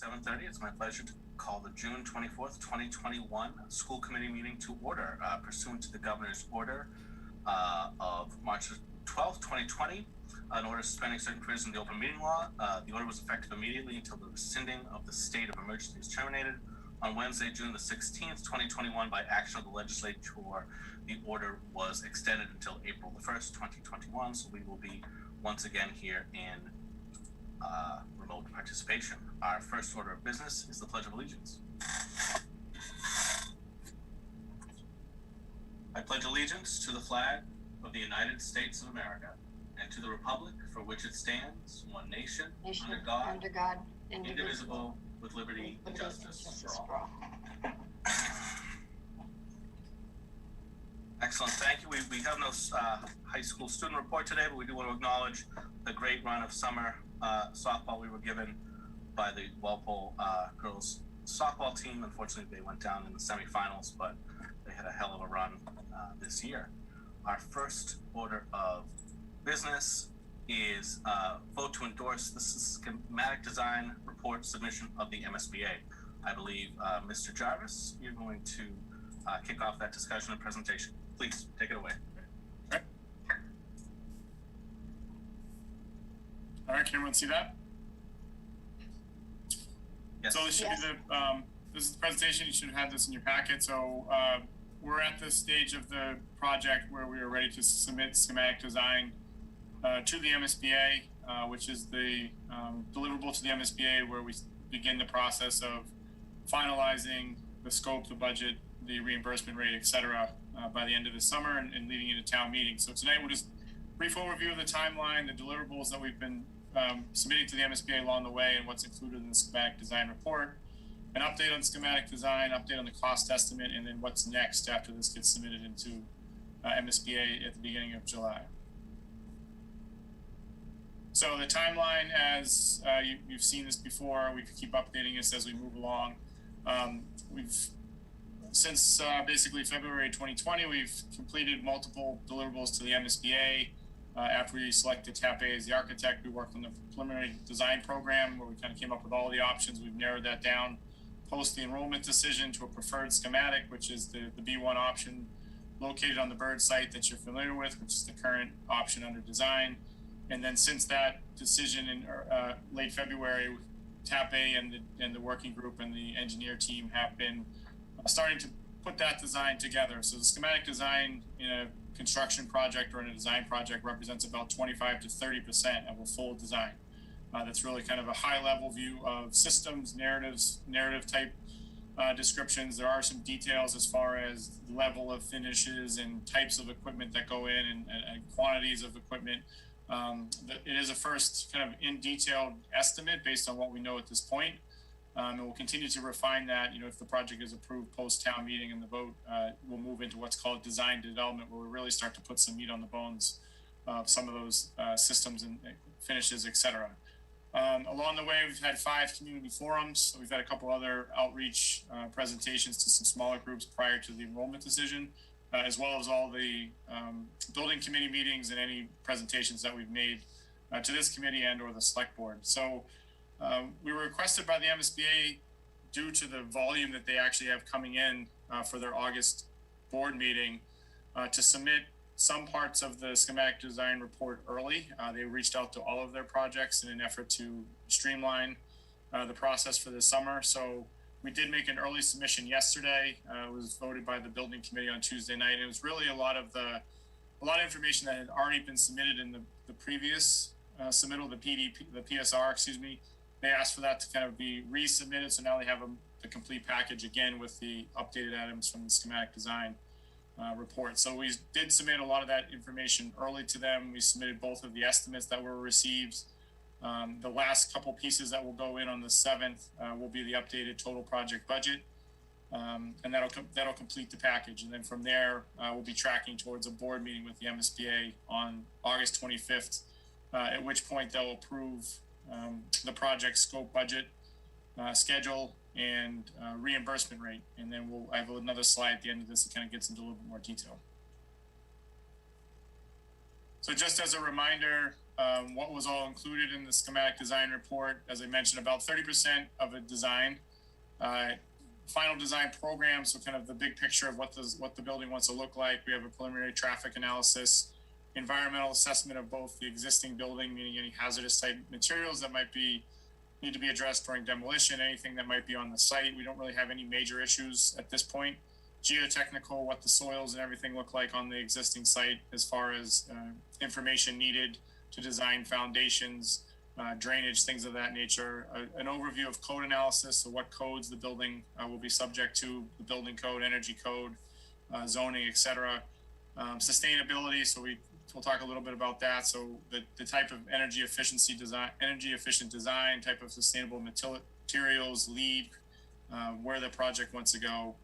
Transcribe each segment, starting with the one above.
7:30. It's my pleasure to call the June 24th, 2021 school committee meeting to order pursuant to the governor's order of March 12th, 2020, an order suspending certain provisions in the open meeting law. The order was effective immediately until the rescinding of the state of emergency was terminated. On Wednesday, June the 16th, 2021, by action of the legislature, the order was extended until April the 1st, 2021. So we will be once again here in remote participation. Our first order of business is the Pledge of Allegiance. I pledge allegiance to the flag of the United States of America and to the republic for which it stands, one nation, under God, indivisible, with liberty and justice for all. Excellent, thank you. We have no high school student report today, but we do want to acknowledge the great run of summer softball we were given by the Walpole girls softball team. Unfortunately, they went down in the semifinals, but they had a hell of a run this year. Our first order of business is vote to endorse the schematic design report submission of the MSBA. I believe, Mr. Jarvis, you're going to kick off that discussion and presentation. Please take it away. All right, can everyone see that? Yes. So this should be this is the presentation. You should have had this in your packet. So we're at the stage of the project where we are ready to submit schematic design to the MSBA, which is the deliverable to the MSBA, where we begin the process of finalizing the scope, the budget, the reimbursement rate, et cetera, by the end of the summer and leading into town meeting. So tonight we'll just brief overview of the timeline, the deliverables that we've been submitting to the MSBA along the way, and what's included in the schematic design report, an update on schematic design, update on the cost estimate, and then what's next after this gets submitted into MSBA at the beginning of July. So the timeline, as you've seen this before, we keep updating this as we move along. Since basically February 2020, we've completed multiple deliverables to the MSBA. After we selected TAP A as the architect, we worked on the preliminary design program where we kind of came up with all the options. We've narrowed that down post the enrollment decision to a preferred schematic, which is the B1 option located on the Bird site that you're familiar with, which is the current option under design. And then since that decision in late February, TAP A and the working group and the engineer team have been starting to put that design together. So the schematic design in a construction project or in a design project represents about 25 to 30% of a full design. That's really kind of a high level view of systems, narrative type descriptions. There are some details as far as level of finishes and types of equipment that go in and quantities of equipment. It is a first kind of in detailed estimate based on what we know at this point. And we'll continue to refine that. If the project is approved post town meeting and the vote, we'll move into what's called design development, where we really start to put some meat on the bones of some of those systems and finishes, et cetera. Along the way, we've had 5 community forums. We've had a couple other outreach presentations to some smaller groups prior to the enrollment decision, as well as all the building committee meetings and any presentations that we've made to this committee and or the select board. So we were requested by the MSBA, due to the volume that they actually have coming in for their August board meeting, to submit some parts of the schematic design report early. They reached out to all of their projects in an effort to streamline the process for the summer. So we did make an early submission yesterday. It was voted by the building committee on Tuesday night. It was really a lot of information that had already been submitted in the previous submittal, the PSR, excuse me. They asked for that to kind of be resubmitted. So now they have the complete package again with the updated items from the schematic design report. So we did submit a lot of that information early to them. We submitted both of the estimates that were received. The last couple pieces that will go in on the 7th will be the updated total project budget. And that'll complete the package. And then from there, we'll be tracking towards a board meeting with the MSBA on August 25th, at which point they'll approve the project scope, budget, schedule, and reimbursement rate. And then I have another slide at the end of this that kind of gets into a little bit more detail. So just as a reminder, what was all included in the schematic design report. As I mentioned, about 30% of a design, final design program. So kind of the big picture of what the building wants to look like. We have a preliminary traffic analysis, environmental assessment of both the existing building, meaning any hazardous type materials that might need to be addressed during demolition, anything that might be on the site. We don't really have any major issues at this point. Geotechnical, what the soils and everything look like on the existing site as far as information needed to design foundations, drainage, things of that nature. An overview of code analysis, so what codes the building will be subject to, the building code, energy code, zoning, etc. Sustainability, so we'll talk a little bit about that. So the type of energy efficient design, type of sustainable materials, LEED, where the project wants to go.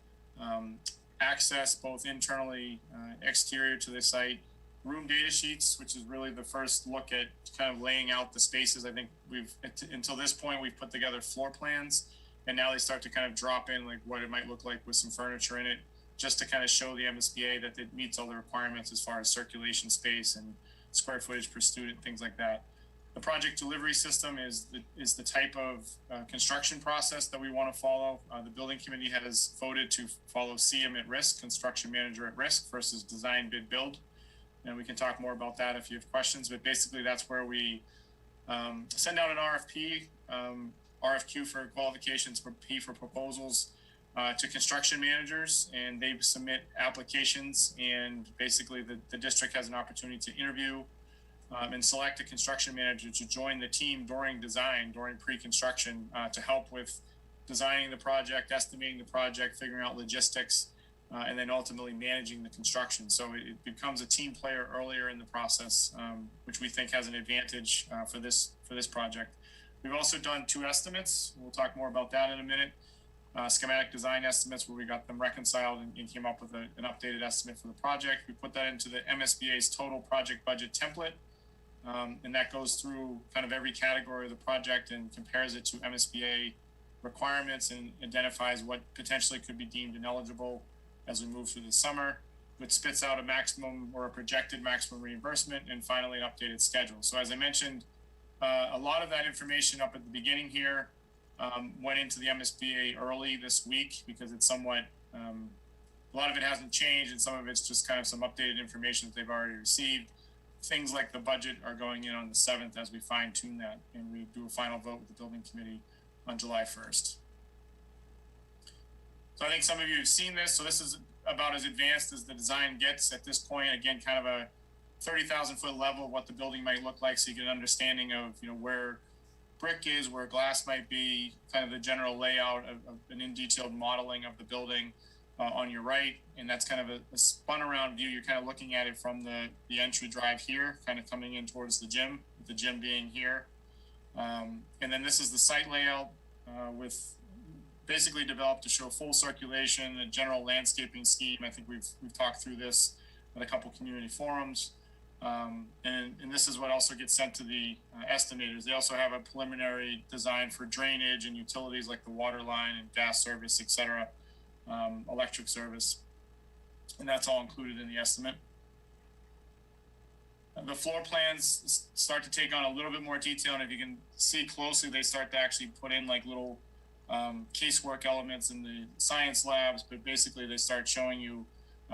Access both internally, exterior to the site, room data sheets, which is really the first look at kind of laying out the spaces. I think until this point, we've put together floor plans, and now they start to kind of drop in like what it might look like with some furniture in it, just to kind of show the MSBA that it meets all the requirements as far as circulation space and square footage per student, things like that. The project delivery system is the type of construction process that we want to follow. The building committee has voted to follow CM at risk, construction manager at risk, versus design, bid, build. And we can talk more about that if you have questions, but basically that's where we send out an RFP, RFQ for qualifications, for P for proposals to construction managers, and they submit applications, and basically the district has an opportunity to interview and select a construction manager to join the team during design, during pre-construction, to help with designing the project, estimating the project, figuring out logistics, and then ultimately managing the construction. So it becomes a team player earlier in the process, which we think has an advantage for this project. We've also done 2 estimates. We'll talk more about that in a minute. Schematic design estimates, where we got them reconciled and came up with an updated estimate for the project. We put that into the MSBA's total project budget template. And that goes through kind of every category of the project and compares it to MSBA requirements and identifies what potentially could be deemed ineligible as we move through the summer, which spits out a maximum or a projected maximum reimbursement, and finally an updated schedule. So as I mentioned, a lot of that information up at the beginning here went into the MSBA early this week because it's somewhat, a lot of it hasn't changed, and some of it's just kind of some updated information that they've already received. Things like the budget are going in on the 7th as we fine tune that, and we do a final vote with the building committee on July 1st. So I think some of you have seen this. So this is about as advanced as the design gets at this point. Again, kind of a 30,000 foot level of what the building might look like, so you get an understanding of where brick is, where glass might be, kind of the general layout of an in-detailed modeling of the building on your right. And that's kind of a spun around view. You're kind of looking at it from the entry drive here, kind of coming in towards the gym, with the gym being here. And then this is the site layout with basically developed to show full circulation, a general landscaping scheme. I think we've talked through this at a couple community forums. And this is what also gets sent to the estimators. They also have a preliminary design for drainage and utilities like the water line and gas service, et cetera, electric service. And that's all included in the estimate. The floor plans start to take on a little bit more detail, and if you can see closely, they start to actually put in like little casework elements in the science labs, but basically they start showing you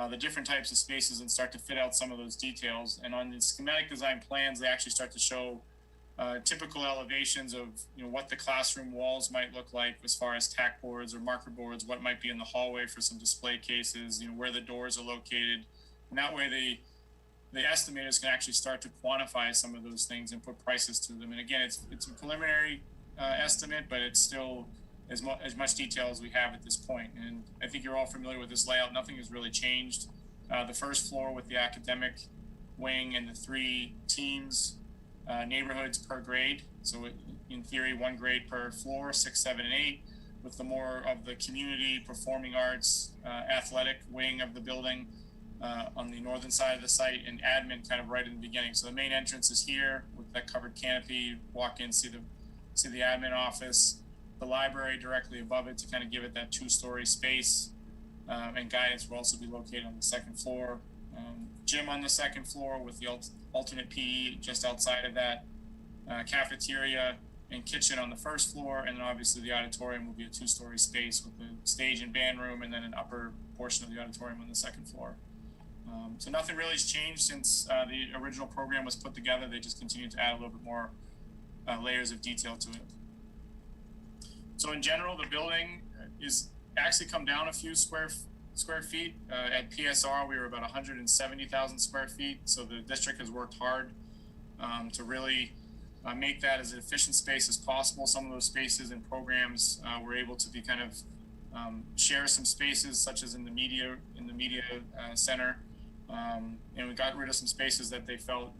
the different types of spaces and start to fit out some of those details. And on the schematic design plans, they actually start to show typical elevations of what the classroom walls might look like as far as tack boards or marker boards, what might be in the hallway for some display cases, where the doors are located. And that way the estimators can actually start to quantify some of those things and put prices to them. And again, it's a preliminary estimate, but it's still as much detail as we have at this point. And I think you're all familiar with this layout. Nothing has really changed. The first floor with the academic wing and the 3 teams, neighborhoods per grade. So in theory, 1 grade per floor, 6, 7, and 8, with the more of the community, performing arts, athletic wing of the building on the northern side of the site, and admin kind of right in the beginning. So the main entrance is here with that covered canopy. Walk in, see the admin office. The library directly above it to kind of give it that 2-story space, and guidance will also be located on the 2nd floor. Gym on the 2nd floor with the alternate PE just outside of that, cafeteria and kitchen on the first floor, and then obviously the auditorium will be a 2-story space with the stage and band room, and then an upper portion of the auditorium on the second floor. So nothing really has changed since the original program was put together. They just continue to add a little bit more layers of detail to it. So in general, the building is actually come down a few square feet. At PSR, we were about 170,000 square feet. So the district has worked hard to really make that as an efficient space as possible. Some of those spaces and programs were able to be kind of share some spaces, such as in the media center, and we got rid of some spaces that they felt,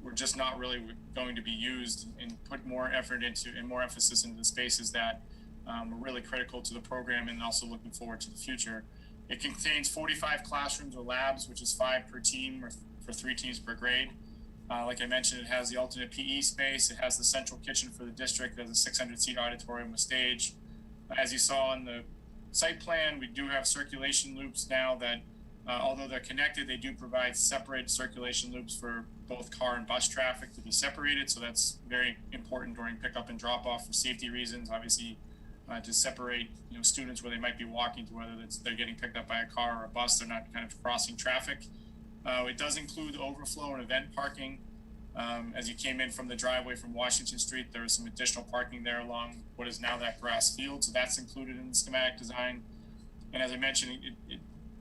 were just not really going to be used, and put more effort into and more emphasis into the spaces that were really critical to the program and also looking forward to the future. It contains 45 classrooms or labs, which is 5 per team or for 3 teams per grade. Like I mentioned, it has the alternate PE space. It has the central kitchen for the district. It has a 600-seat auditorium with stage. As you saw in the site plan, we do have circulation loops now that, although they're connected, they do provide separate circulation loops for both car and bus traffic to be separated. So that's very important during pickup and drop off for safety reasons. Obviously, to separate students where they might be walking to whether they're getting picked up by a car or a bus, they're not kind of crossing traffic. It does include overflow and event parking. As you came in from the driveway from Washington Street, there was some additional parking there along what is now that grass field. So that's included in the schematic design. And as I mentioned,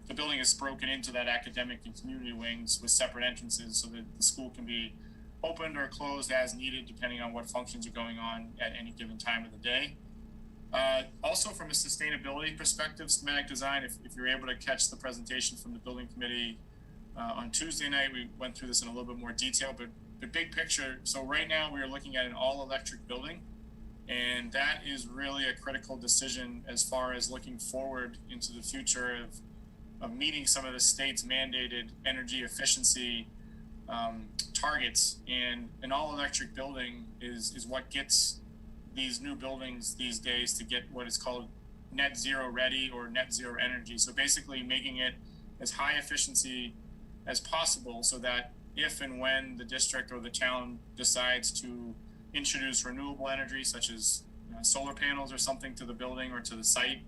the building is broken into that academic and community wings with separate entrances so that the school can be opened or closed as needed, depending on what functions are going on at any given time of the day. Also, from a sustainability perspective, schematic design, if you're able to catch the presentation from the building committee on Tuesday night, we went through this in a little bit more detail, but the big picture, so right now we are looking at an all-electric building, and that is really a critical decision as far as looking forward into the future of meeting some of the state's mandated energy efficiency targets. And an all-electric building is what gets these new buildings these days to get what is called net zero ready or net zero energy. So basically making it as high efficiency as possible so that if and when the district or the town decides to introduce renewable energy, such as solar panels or something to the building or to the site,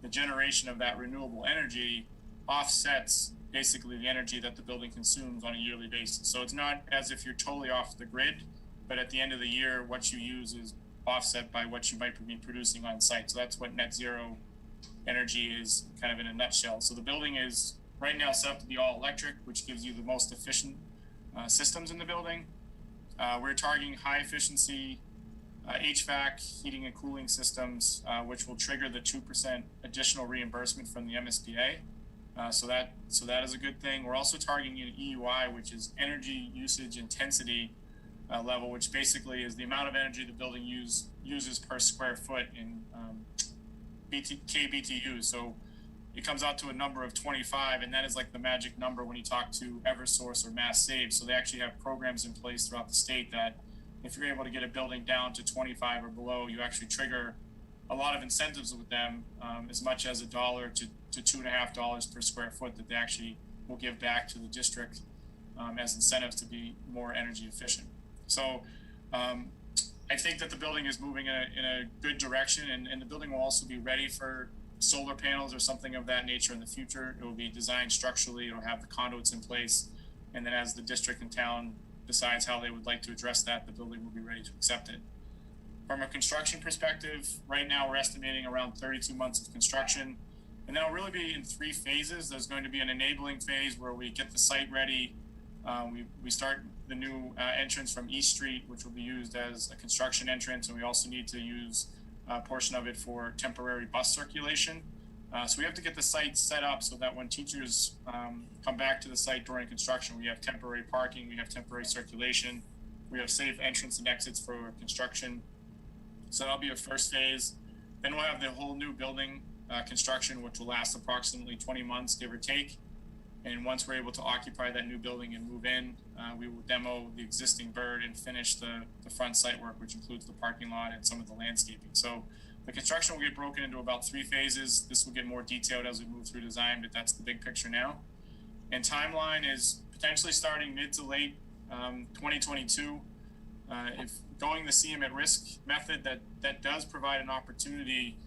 the generation of that renewable energy offsets basically the energy that the building consumes on a yearly basis. So it's not as if you're totally off the grid, but at the end of the year, what you use is offset by what you might be producing on site. So that's what net zero energy is kind of in a nutshell. So the building is right now set up to be all electric, which gives you the most efficient systems in the building. We're targeting high efficiency HVAC, heating and cooling systems, which will trigger the 2% additional reimbursement from the MSBA. So that is a good thing. We're also targeting an EUI, which is energy usage intensity level, which basically is the amount of energy the building uses per square foot in KBTU. So it comes out to a number of 25, and that is like the magic number when you talk to Eversource or Mass Save. So they actually have programs in place throughout the state that if you're able to get a building down to 25 or below, you actually trigger a lot of incentives with them, as much as $1 to $2.50 per square foot that they actually will give back to the district as incentives to be more energy efficient. So I think that the building is moving in a good direction, and the building will also be ready for solar panels or something of that nature in the future. It will be designed structurally. It'll have the conduits in place, and then as the district and town decides how they would like to address that, the building will be ready to accept it. From a construction perspective, right now we're estimating around 32 months of construction, and that'll really be in 3 phases. There's going to be an enabling phase where we get the site ready. We start the new entrance from East Street, which will be used as a construction entrance, and we also need to use a portion of it for temporary bus circulation. So we have to get the site set up so that when teachers come back to the site during construction, we have temporary parking, we have temporary circulation, we have safe entrance and exits for construction. So that'll be a first phase. Then we'll have the whole new building construction, which will last approximately 20 months, give or take. And once we're able to occupy that new building and move in, we will demo the existing bird and finish the front site work, which includes the parking lot and some of the landscaping. So the construction will get broken into about 3 phases. This will get more detailed as we move through design, but that's the big picture now. And timeline is potentially starting mid to late 2022. If going the CM at risk method, that does provide an opportunity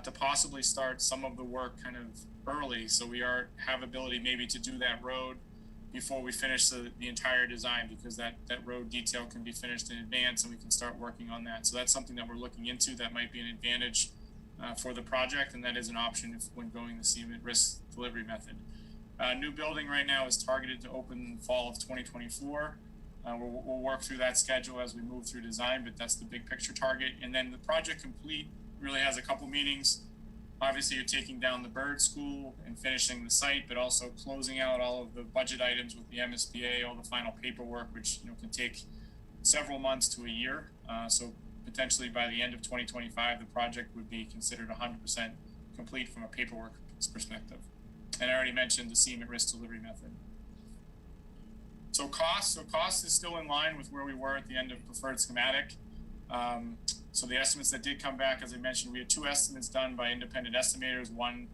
to possibly start some of the work kind of early, so we have ability maybe to do that road before we finish the entire design, because that road detail can be finished in advance and we can start working on that. So that's something that we're looking into that might be an advantage for the project, and that is an option when going the CM at risk delivery method. New building right now is targeted to open fall of 2024. We'll work through that schedule as we move through design, but that's the big picture target. And then the project complete really has a couple meetings. Obviously, you're taking down the bird school and finishing the site, but also closing out all of the budget items with the MSBA, all the final paperwork, which can take several months to a year. So potentially by the end of 2025, the project would be considered 100% complete from a paperwork perspective. And I already mentioned the CM at risk delivery method. So cost is still in line with where we were at the end of preferred schematic. So the estimates that did come back, as I mentioned, we had 2 estimates done by independent estimators, one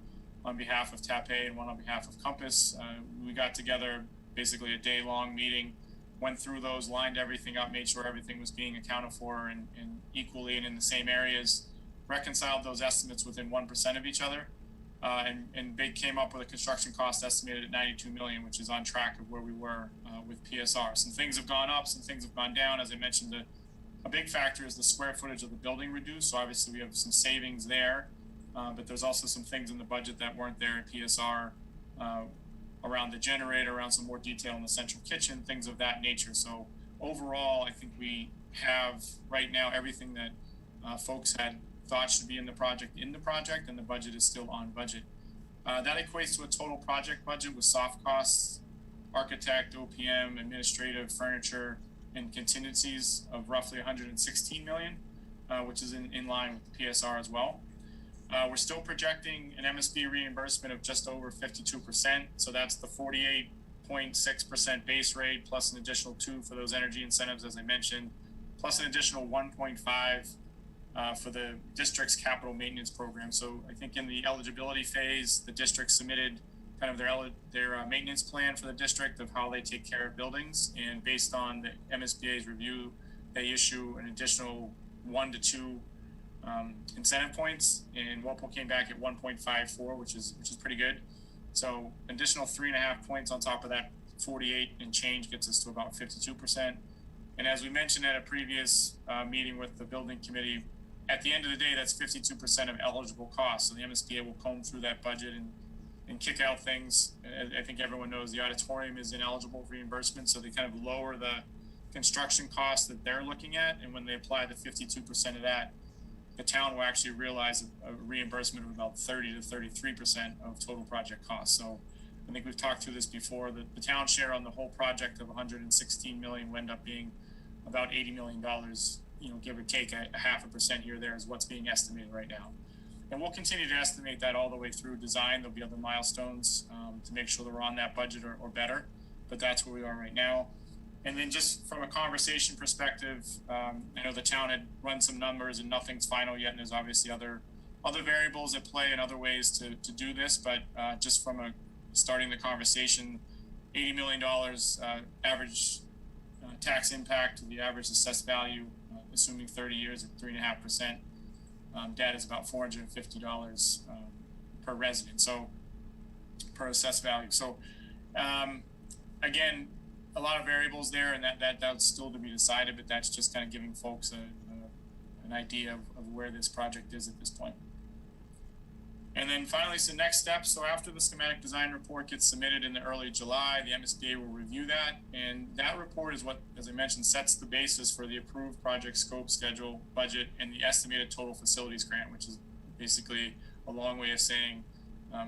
on behalf of TAPE and one on behalf of COMPAS. We got together basically a day-long meeting, went through those, lined everything up, made sure everything was being accounted for and equally and in the same areas, reconciled those estimates within 1% of each other, and they came up with a construction cost estimated at $92 million, which is on track of where we were with PSR. Some things have gone up, some things have gone down. As I mentioned, a big factor is the square footage of the building reduced. So obviously we have some savings there, but there's also some things in the budget that weren't there at PSR around the generator, around some more detail in the central kitchen, things of that nature. So overall, I think we have right now everything that folks had thought should be in the project, and the budget is still on budget. That equates to a total project budget with soft costs, architect, OPM, administrative, furniture, and contingencies of roughly $116 million, which is in line with the PSR as well. We're still projecting an MSB reimbursement of just over 52%. So that's the 48.6% base rate plus an additional 2 for those energy incentives, as I mentioned, plus an additional 1.5 for the district's capital maintenance program. So I think in the eligibility phase, the district submitted kind of their maintenance plan for the district of how they take care of buildings, and based on the MSBA's review, they issue an additional 1 to 2 incentive points, and Walpole came back at 1.54, which is pretty good. So additional 3.5 points on top of that 48 and change gets us to about 52%. And as we mentioned at a previous meeting with the building committee, at the end of the day, that's 52% of eligible costs. So the MSBA will comb through that budget and kick out things. I think everyone knows the auditorium is ineligible for reimbursement, so they kind of lower the construction costs that they're looking at, and when they apply the 52% of that, the town will actually realize a reimbursement of about 30 to 33% of total project costs. So I think we've talked through this before. The town share on the whole project of $116 million will end up being about $80 million, give or take a 0.5% here or there is what's being estimated right now. And we'll continue to estimate that all the way through design. There'll be other milestones to make sure that we're on that budget or better, but that's where we are right now. And then just from a conversation perspective, I know the town had run some numbers and nothing's final yet, and there's obviously other variables at play and other ways to do this, but just from starting the conversation, $80 million average tax impact to the average assessed value, assuming 30 years at 3.5%. Debt is about $450 per resident, so per assessed value. So again, a lot of variables there, and that's still to be decided, but that's just kind of giving folks an idea of where this project is at this point. And then finally, some next steps. So after the schematic design report gets submitted in the early July, the MSBA will review that, and that report is what, as I mentioned, sets the basis for the approved project scope, schedule, budget, and the estimated total facilities grant, which is basically a long way of saying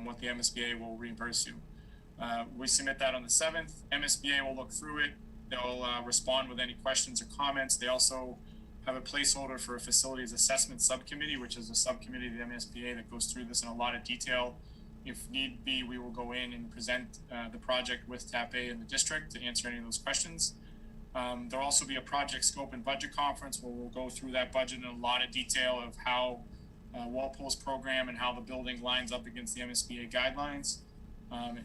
what the MSBA will reimburse you. We submit that on the 7th. MSBA will look through it. They'll respond with any questions or comments. They also have a placeholder for a facilities assessment subcommittee, which is a subcommittee of the MSBA that goes through this in a lot of detail. If need be, we will go in and present the project with TAPE and the district to answer any of those questions. There'll also be a project scope and budget conference where we'll go through that budget in a lot of detail of how Walpole's program and how the building lines up against the MSBA guidelines.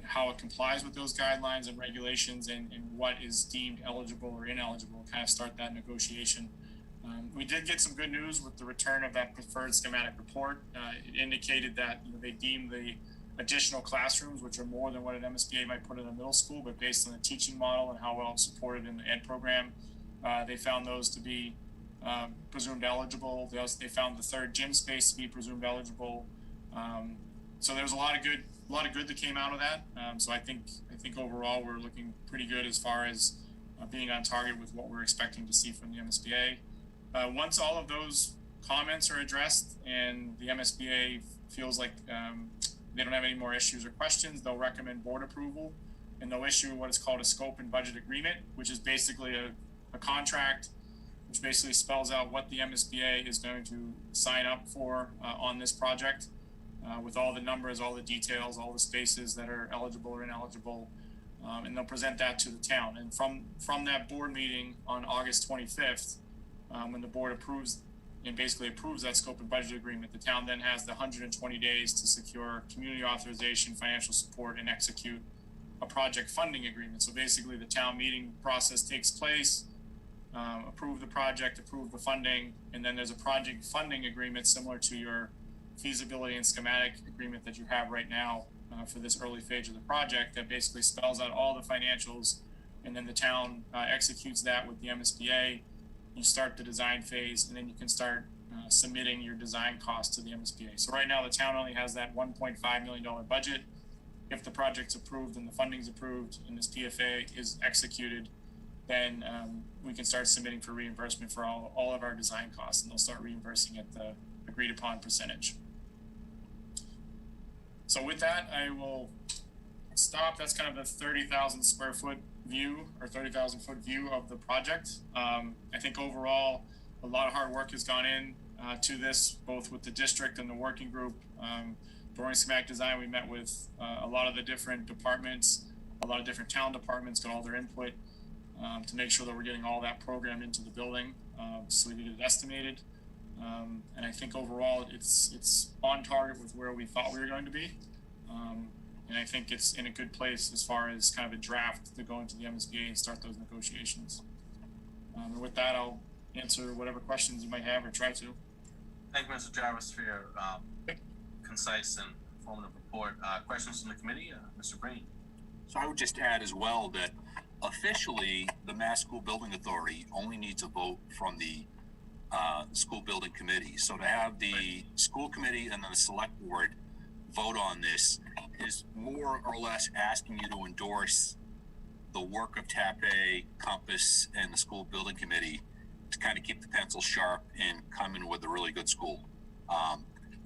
how it complies with those guidelines and regulations, and what is deemed eligible or ineligible, kind of start that negotiation. We did get some good news with the return of that preferred schematic report. It indicated that they deemed the additional classrooms, which are more than what an MSBA might put in a middle school, but based on the teaching model and how well it's supported in the ed program, they found those to be presumed eligible. They found the third gym space to be presumed eligible. So there's a lot of good that came out of that. So I think overall we're looking pretty good as far as being on target with what we're expecting to see from the MSBA. Once all of those comments are addressed and the MSBA feels like they don't have any more issues or questions, they'll recommend board approval, and they'll issue what is called a scope and budget agreement, which is basically a contract which basically spells out what the MSBA is going to sign up for on this project, with all the numbers, all the details, all the spaces that are eligible or ineligible, and they'll present that to the town. And from that board meeting on August 25th, when the board approves that scope and budget agreement, the town then has the 120 days to secure community authorization, financial support, and execute a project funding agreement. So basically the town meeting process takes place, approve the project, approve the funding, and then there's a project funding agreement similar to your feasibility and schematic agreement that you have right now for this early phase of the project, that basically spells out all the financials, and then the town executes that with the MSBA. You start the design phase, and then you can start submitting your design costs to the MSBA. So right now the town only has that $1.5 million budget. If the project's approved and the funding's approved and this PFA is executed, then we can start submitting for reimbursement for all of our design costs, and they'll start reimbursing at the agreed upon percentage. So with that, I will stop. That's kind of the 30,000 square foot view, or 30,000 foot view of the project. I think overall, a lot of hard work has gone in to this, both with the district and the working group. During schematic design, we met with a lot of the different departments, a lot of different town departments, got all their input to make sure that we're getting all that program into the building, so we get it estimated. And I think overall it's on target with where we thought we were going to be. And I think it's in a good place as far as kind of a draft to go into the MSBA and start those negotiations. And with that, I'll answer whatever questions you might have, or try to. Thank you, Mr. Jarvis, for your concise and informative report. Questions from the committee? Mr. Breen. So I would just add as well that officially the Mass School Building Authority only needs a vote from the school building committee. So to have the school committee and then the select board vote on this is more or less asking you to endorse the work of TAPA, COMPAS, and the school building committee to kind of keep the pencil sharp and come in with a really good school.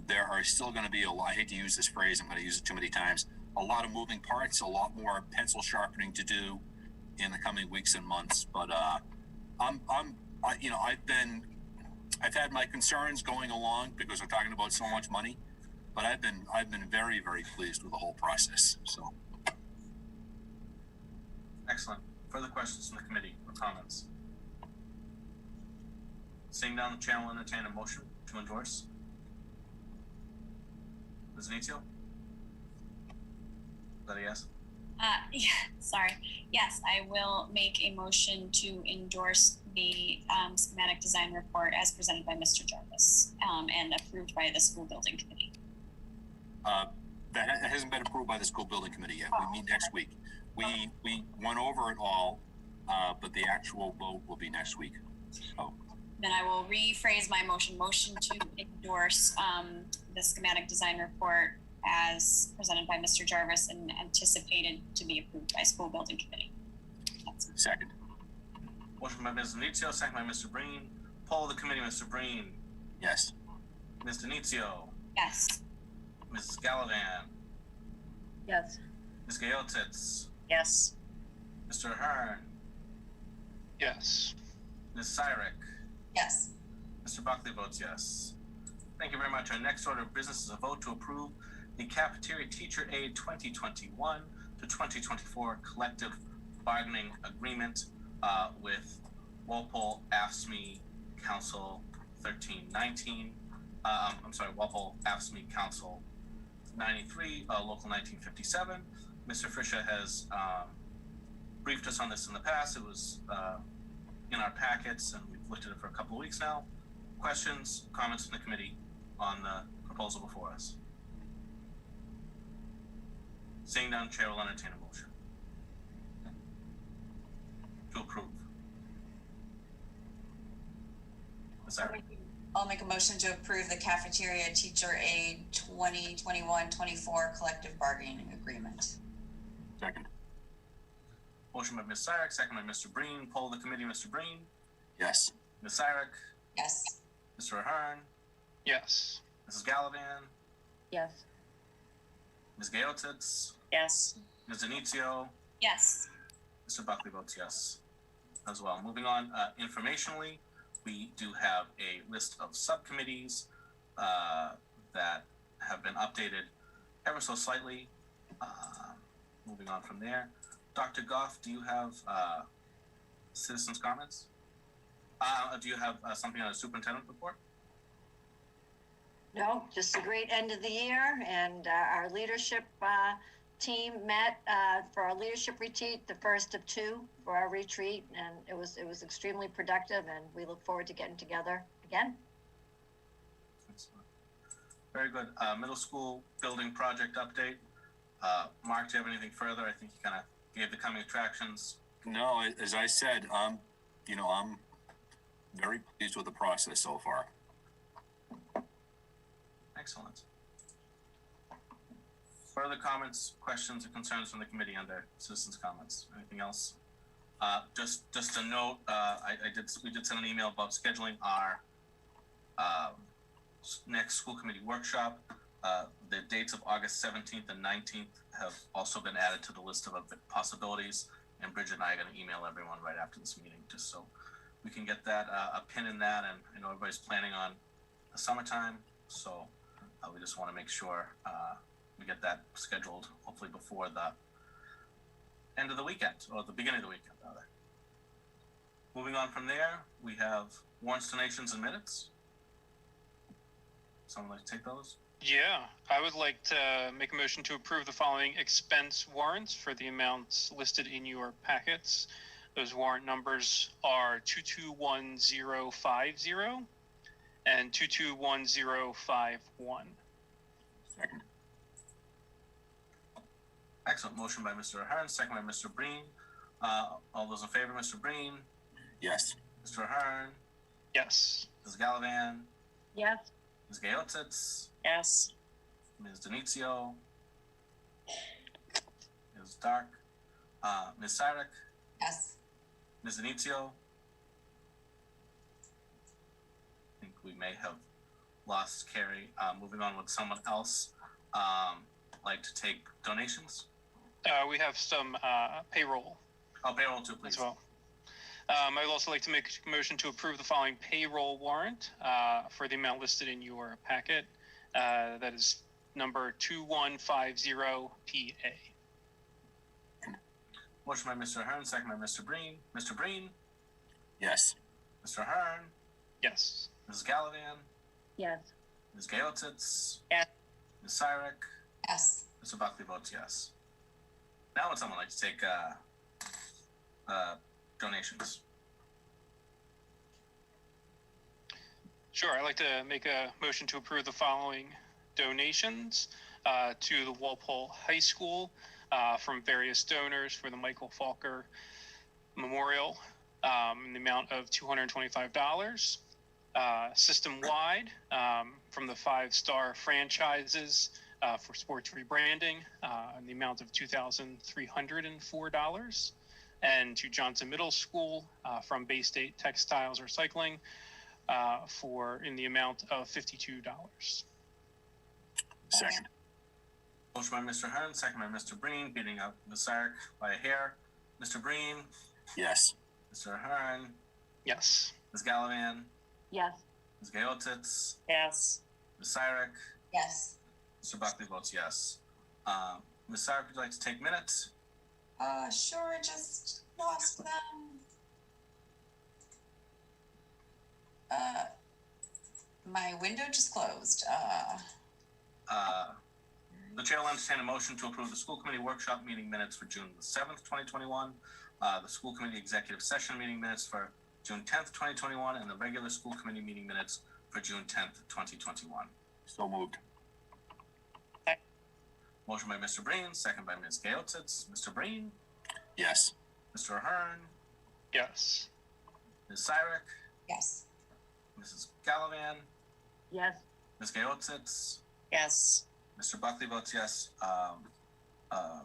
There are still going to be I hate to use this phrase, I'm going to use it too many times, a lot of moving parts, a lot more pencil sharpening to do in the coming weeks and months. But I've had my concerns going along because we're talking about so much money, but I've been very, very pleased with the whole process. So excellent. Further questions from the committee or comments? Seeing down the channel, entertain a motion to endorse. Ms. Anizio? Is that a yes? Yeah, sorry. Yes, I will make a motion to endorse the schematic design report as presented by Mr. Jarvis and approved by the school building committee. That hasn't been approved by the school building committee yet. We meet next week. We went over it all, but the actual vote will be next week. So. Then I will rephrase my motion to endorse the schematic design report as presented by Mr. Jarvis and anticipated to be approved by school building committee. Second. Motion by Ms. Anizio, second by Mr. Breen. Poll of the committee, Mr. Breen. Yes. Ms. Anizio. Yes. Mrs. Gallivan. Yes. Ms. Gayotitz. Yes. Mr. Hearn. Yes. Ms. Syrick. Yes. Mr. Buckley votes yes. Thank you very much. Our next order of business is a vote to approve the Cafeteria Teacher Aid 2021 to 2024 collective bargaining agreement with Walpole AFSCME Council 1319. Walpole AFSCME Council 93, Local 1957, Mr. Fisher has briefed us on this in the past. It was in our packets, and we've looked at it for a couple of weeks now. Questions, comments from the committee on the proposal before us? Seeing none, Chair will entertain a motion to approve. I'll make a motion to approve the cafeteria teacher aid 2021-24 collective bargaining agreement. Second. Motion by Ms. Sarek, second by Mr. Breen. Poll the committee, Mr. Breen. Yes. Ms. Sarek. Yes. Mr. Ahern. Yes. Mrs. Gallivan. Yes. Ms. Gaotitz. Yes. Ms. Denizio. Yes. Mr. Buckley votes yes as well. Moving on, informationally, we do have a list of subcommittees that have been updated ever so slightly. Moving on from there. Dr. Goff, do you have citizens' comments? Do you have something on the superintendent report? No, just a great end of the year, and our leadership team met for our leadership retreat, the first of two for our retreat, and it was extremely productive, and we look forward to getting together again. Excellent. Very good. Middle school building project update. Mark, do you have anything further? I think you kind of gave the coming attractions. No, as I said, I'm very pleased with the process so far. Excellent. Further comments, questions, or concerns from the committee under citizens' comments? Anything else? Just a note. We did send an email about scheduling our next school committee workshop. The dates of August 17th and 19th have also been added to the list of possibilities. And Bridget and I are going to email everyone right after this meeting, just so we can get that a pin in that. And I know everybody's planning on the summertime, so we just want to make sure we get that scheduled, hopefully before the end of the weekend, or the beginning of the weekend, rather. Moving on from there, we have warrants, donations, and minutes. Someone like to take those? Yeah, I would like to make a motion to approve the following expense warrants for the amounts listed in your packets. Those warrant numbers are 221050 and 221051. Second. Excellent. Motion by Mr. Ahern, second by Mr. Breen. All those in favor, Mr. Breen? Yes. Mr. Ahern? Yes. Ms. Gallivan? Yes. Ms. Gaotitz? Yes. Ms. Denizio? Ms. Dark? Ms. Sarek? Yes. Ms. Denizio? I think we may have lost Carrie. Moving on with someone else. Like to take donations? We have some payroll Oh, payroll too, please. as well. I would also like to make a motion to approve the following payroll warrant for the amount listed in your packet. That is number 2150PA. Motion by Mr. Ahern, second by Mr. Breen. Mr. Breen? Yes. Mr. Ahern? Yes. Mrs. Gallivan? Yes. Ms. Gaotitz? Yes. Ms. Sarek? Yes. Mr. Buckley votes yes. Now would someone like to take donations? Sure. I'd like to make a motion to approve the following donations to the Walpole High School from various donors for the Michael Falker Memorial in the amount of $225. System-wide from the 5-star franchises for sports rebranding in the amount of $2,304. And to Johnson Middle School from Bay State Textiles Recycling for in the amount of $52. Second. Motion by Mr. Ahern, second by Mr. Breen, beating up Ms. Sarek by a hair. Mr. Breen? Yes. Mr. Ahern? Yes. Ms. Gallivan? Yes. Ms. Gaotitz? Yes. Ms. Sarek? Yes. Mr. Buckley votes yes. Ms. Sarek, would you like to take minutes? Sure, just lost them. My window just closed. The chair will entertain a motion to approve the school committee workshop meeting minutes for June the 7th, 2021, the school committee executive session meeting minutes for June 10th, 2021, and the regular school committee meeting minutes for June 10th, 2021. So moved. Motion by Mr. Breen, second by Ms. Gaotitz. Mr. Breen, Yes. Mr. Ahern, Yes. Ms. Syrek, Yes. Mrs. Gallivan, Yes. Ms. Gaotitz, Yes. Mr. Buckley votes yes.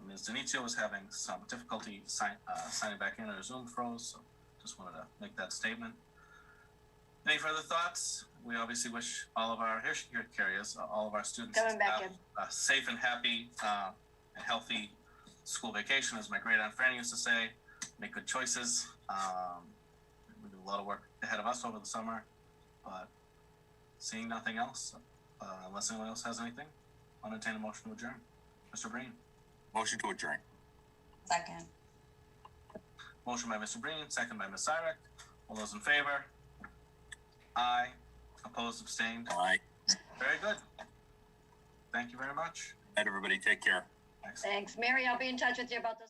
Ms. Denizio was having some difficulty signing back in, her Zoom froze, so just wanted to make that statement. Any further thoughts? We obviously wish all of our, here carriers, all of our students Coming back in. a safe and happy and healthy school vacation, as my great aunt Franny used to say. Make good choices. We do a lot of work ahead of us over the summer, but seeing nothing else, unless anyone else has anything, I'll entertain a motion to adjourn. Mr. Breen. Motion to adjourn. Second. Motion by Mr. Breen, second by Ms. Syrek. All those in favor? Aye. Opposed, abstained. Aye. Very good. Thank you very much. Good night, everybody. Take care. Excellent. Thanks. Mary, I'll be in touch with you about this.